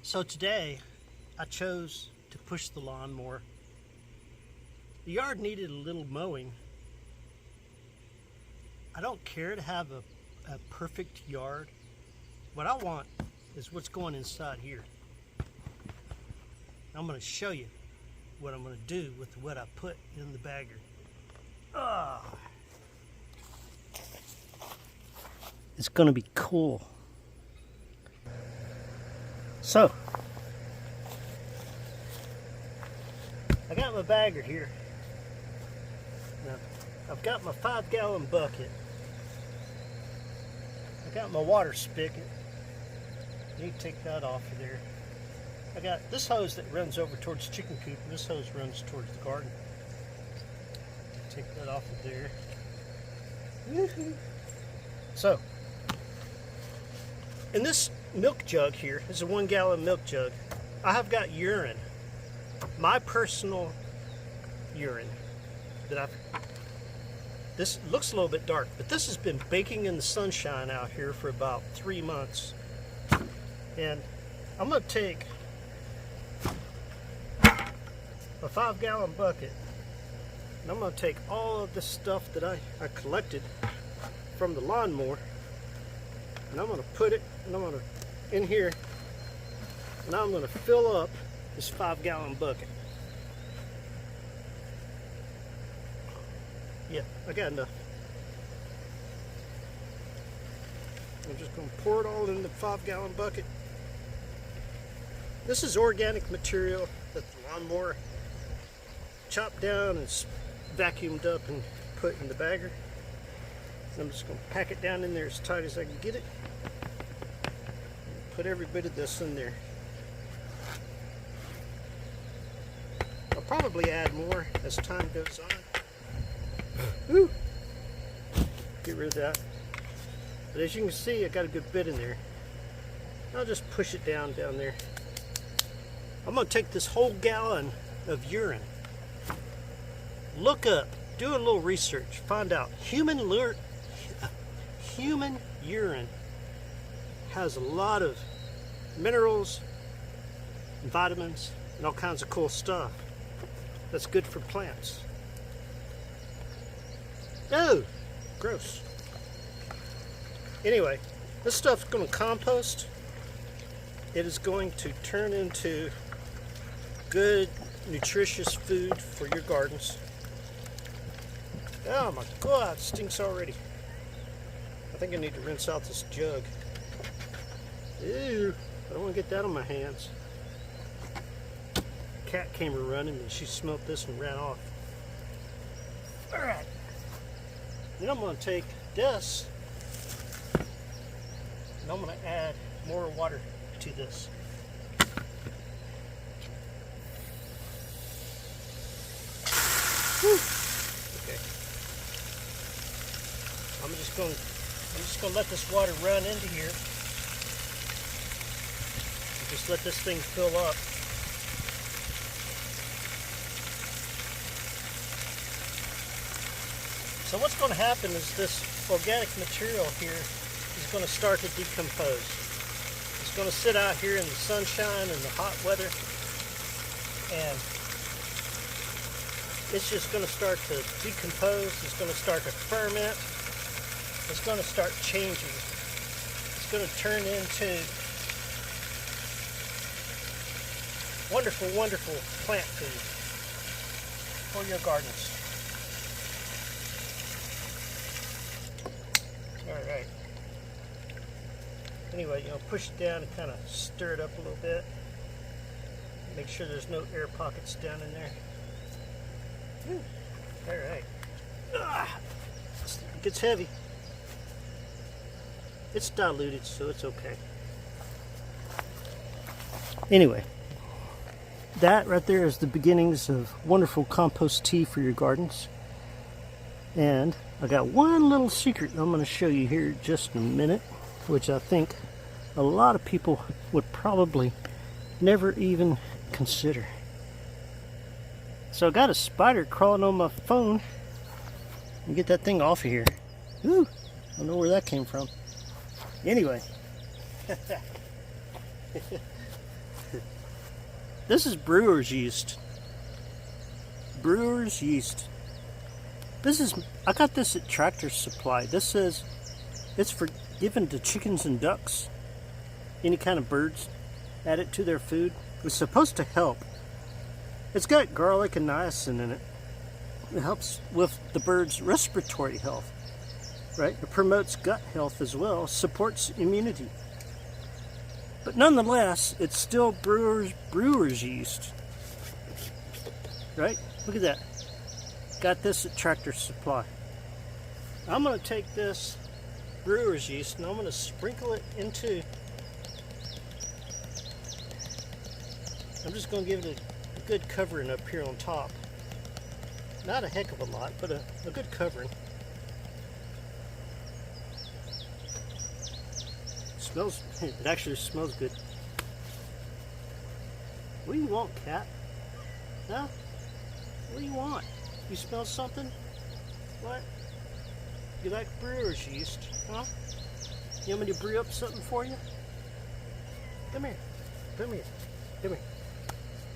So today I chose to push the lawn more. The yard needed a little mowing. I don't care to have a perfect yard. What I want is what's going inside here. I'm going to show you what I'm going to do with what I put in the bagger. It's going to be cool. So, I got my bagger here. Now, I've got my 5-gallon bucket. I got my water spigot. Need to take that off of there. I got this hose that runs over towards the chicken coop, and this hose runs towards the garden. Take that off of there. Woohoo! So, in this milk jug here is a 1-gallon milk jug. I have got urine, my personal urine, that this looks a little bit dark, but this has been baking in the sunshine out here for about 3 months. And I'm going to take a 5-gallon bucket, and I'm going to take all of this stuff that I collected from the lawnmower, and I'm going to put it in here, and I'm going to fill up this 5-gallon bucket. Yeah, I got enough. I'm just going to pour it all in the 5-gallon bucket. This is organic material that the lawnmower chopped down and vacuumed up and put in the bagger. I'm just going to pack it down in there as tight as I can get it. Put every bit of this in there. I'll probably add more as time goes on. Woo! Get rid of that. But as you can see, I got a good bit in there. I'll just push it down there. I'm going to take this whole gallon of urine. Look up, do a little research, find out human urine has a lot of minerals and vitamins and all kinds of cool stuff that's good for plants. Oh, gross. Anyway, this stuff's going to compost. It is going to turn into good, nutritious food for your gardens. Oh my God, it stinks already. I think I need to rinse out this jug. Ew, I don't want to get that on my hands. Cat came running and she smelt this and ran off. Alright. Then I'm going to take this and I'm going to add more water to this. Whew. Okay. I'm just going to let this water run into here. Just let this thing fill up. So what's going to happen is this organic material here is going to start to decompose. It's going to sit out here in the sunshine and the hot weather, and it's just going to start to decompose. It's going to start to ferment. It's going to start changing. It's going to turn into wonderful, wonderful plant food for your gardens. Alright. Anyway, push it down and kind of stir it up a little bit. Make sure there's no air pockets down in there. Alright. It gets heavy. It's diluted, so it's okay. Anyway, that right there is the beginnings of wonderful compost tea for your gardens. And I got one little secret I'm going to show you here in just a minute, which I think a lot of people would probably never even consider. So I got a spider crawling on my phone. Let me get that thing off of here. Ooh, I don't know where that came from. Anyway, This is brewer's yeast. Brewer's yeast. I got this at Tractor Supply. This says it's for giving to chickens and ducks, any kind of birds. Add it to their food. It's supposed to help. It's got garlic and niacin in it. It helps with the bird's respiratory health, right? It promotes gut health as well, supports immunity. But nonetheless, it's still brewer's yeast, right? Look at that. Got this at Tractor Supply. I'm going to take this brewer's yeast and I'm going to sprinkle it into, I'm just going to give it a good covering up here on top. Not a heck of a lot, but a good covering. Smells, it actually smells good. What do you want, cat? Huh? What do you want? You smell something? What? You like brewer's yeast, huh? You want me to brew up something for you? Come here. Come here. Come here.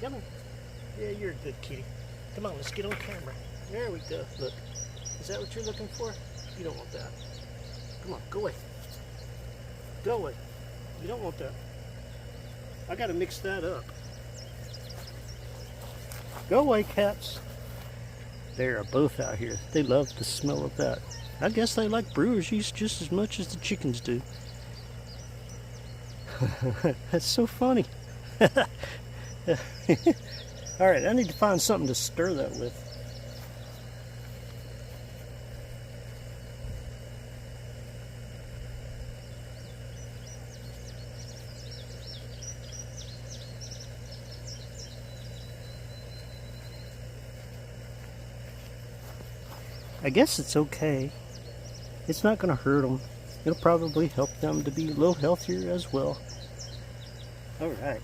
Come here. Yeah, you're a good kitty. Come on, let's get on camera. There we go. Look. Is that what you're looking for? You don't want that. Come on, go away. Go away. You don't want that. I gotta mix that up. Go away, cats. They're both out here. They love the smell of that. I guess they like brewer's yeast just as much as the chickens do. That's so funny. Alright, I need to find something to stir that with. I guess it's okay. It's not going to hurt them. It'll probably help them to be a little healthier as well. Alright.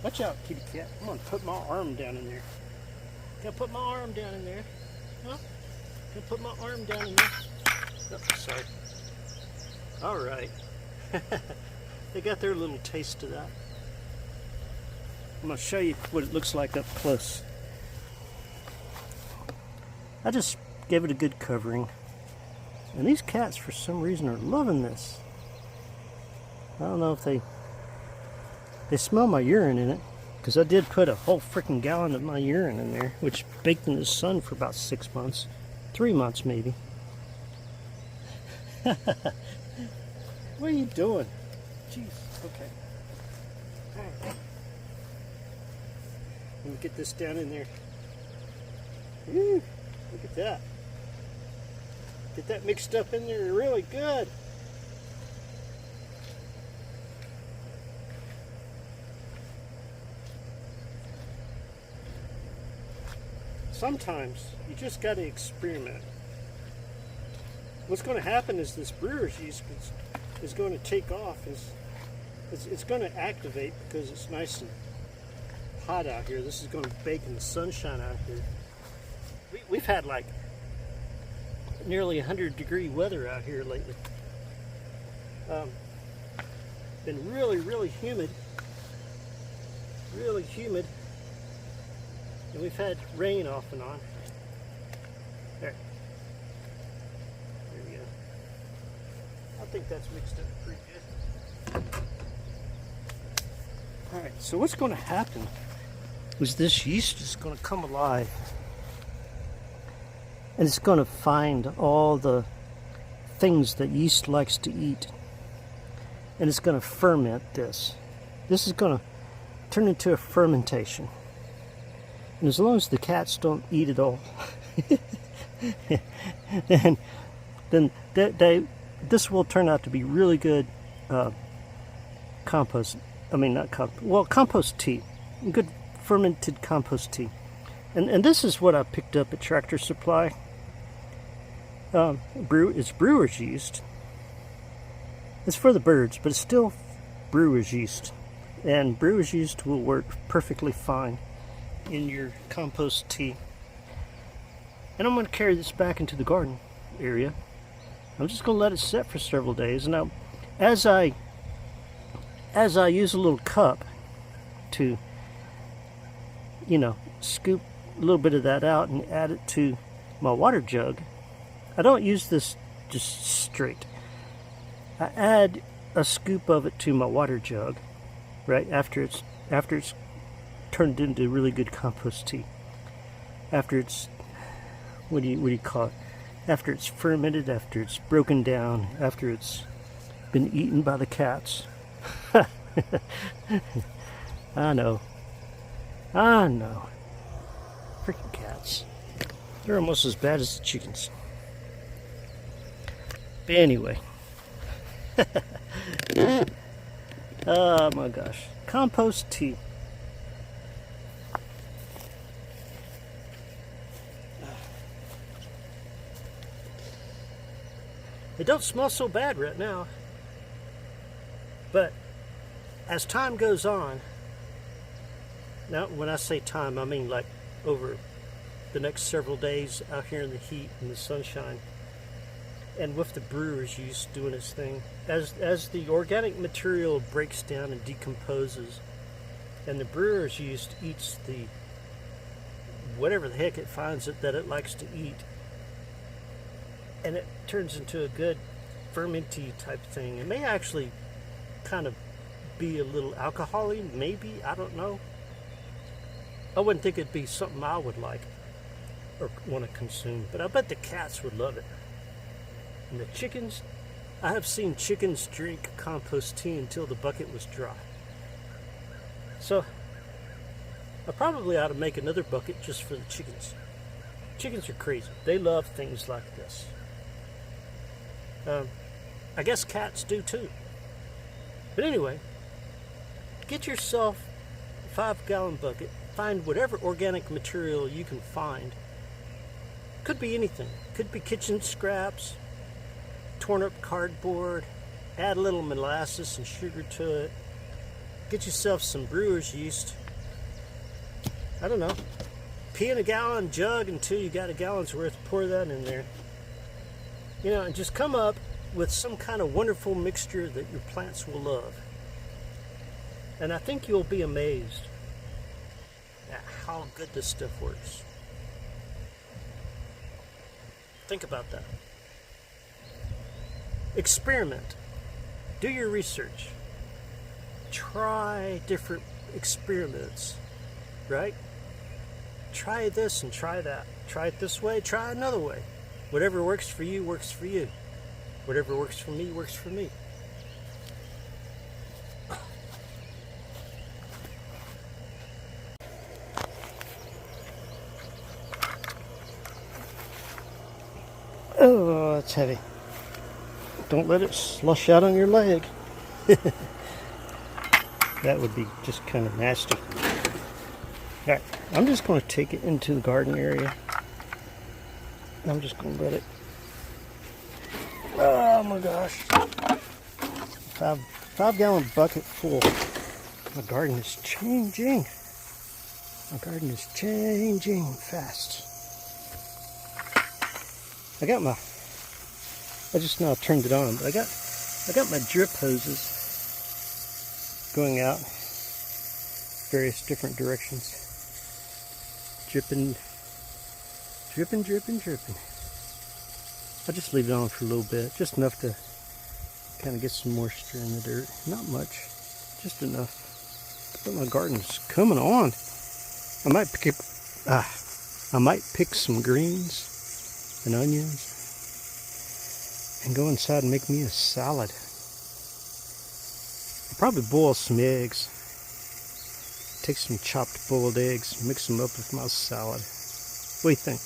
Watch out, kitty cat. I'm going to put my arm down in there. Can I put my arm down in there? Huh? Can I put my arm down in there? Oh, sorry. Alright. They got their little taste of that. I'm going to show you what it looks like up close. I just gave it a good covering. And these cats, for some reason, are loving this. I don't know if they smell my urine in it, because I did put a whole freaking gallon of my urine in there, which baked in the sun for about 6 months. 3 months, maybe. What are you doing? Jeez, okay. Alright. Let me get this down in there. Woo, look at that. Get that mixed up in there really good. Sometimes you just got to experiment. What's going to happen is this brewer's yeast is going to take off. It's going to activate because it's nice and hot out here. This is going to bake in the sunshine out here. We've had like nearly 100-degree weather out here lately. Been really humid. Really humid. And we've had rain off and on. There we go. I think that's mixed up pretty good. Alright, so what's going to happen is this yeast is going to come alive. And it's going to find all the things that yeast likes to eat. And it's going to ferment this. This is going to turn into a fermentation. And as long as the cats don't eat it all, then this will turn out to be really good compost. I mean, not compost. Well, compost tea. Good fermented compost tea. And this is what I picked up at Tractor Supply. It's brewer's yeast. It's for the birds, but it's still brewer's yeast. And brewer's yeast will work perfectly fine in your compost tea. And I'm going to carry this back into the garden area. I'm just going to let it set for several days. Now, as I as I use a little cup to, scoop a little bit of that out and add it to my water jug, I don't use this just straight. I add a scoop of it to my water jug right after it's turned into really good compost tea. After it's, what do you call it? After it's fermented, after it's broken down, after it's been eaten by the cats. I know. Freaking cats. They're almost as bad as the chickens. But anyway. Oh my gosh. Compost tea. It don't smell so bad right now. But as time goes on, now when I say time, I mean like over the next several days out here in the heat and the sunshine, and with the brewer's yeast doing its thing, as the organic material breaks down and decomposes, and the brewer's yeast eats the whatever the heck it finds that it likes to eat, and it turns into a good fermenty type thing. It may actually kind of be a little alcohol-y, maybe, I don't know. I wouldn't think it'd be something I would like or want to consume, but I bet the cats would love it. And the chickens, I have seen chickens drink compost tea until the bucket was dry. So I probably ought to make another bucket just for the chickens. Chickens are crazy. They love things like this. I guess cats do too. But anyway, get yourself a 5-gallon bucket. Find whatever organic material you can find. Could be anything. Could be kitchen scraps, torn up cardboard. Add a little molasses and sugar to it. Get yourself some brewer's yeast. I don't know. Pee in a gallon jug until you got a gallon's worth. Pour that in there. And just come up with some kind of wonderful mixture that your plants will love. And I think you'll be amazed at how good this stuff works. Think about that. Experiment. Do your research. Try different experiments, right? Try this and try that. Try it this way, try another way. Whatever works for you, works for you. Whatever works for me, works for me. Oh, that's heavy. Don't let it slush out on your leg. That would be just kind of nasty. Alright, I'm just going to take it into the garden area. I'm just going to let it. Oh my gosh. 5-gallon bucket full. My garden is changing. My garden is changing fast. I just now turned it on, but I got my drip hoses going out various different directions. Dripping. I'll just leave it on for a little bit, just enough to kind of get some moisture in the dirt. Not much, just enough. But my garden's coming on. I might pick some greens and onions and go inside and make me a salad. I'll probably boil some eggs. Take some chopped boiled eggs, mix them up with my salad. What do you think?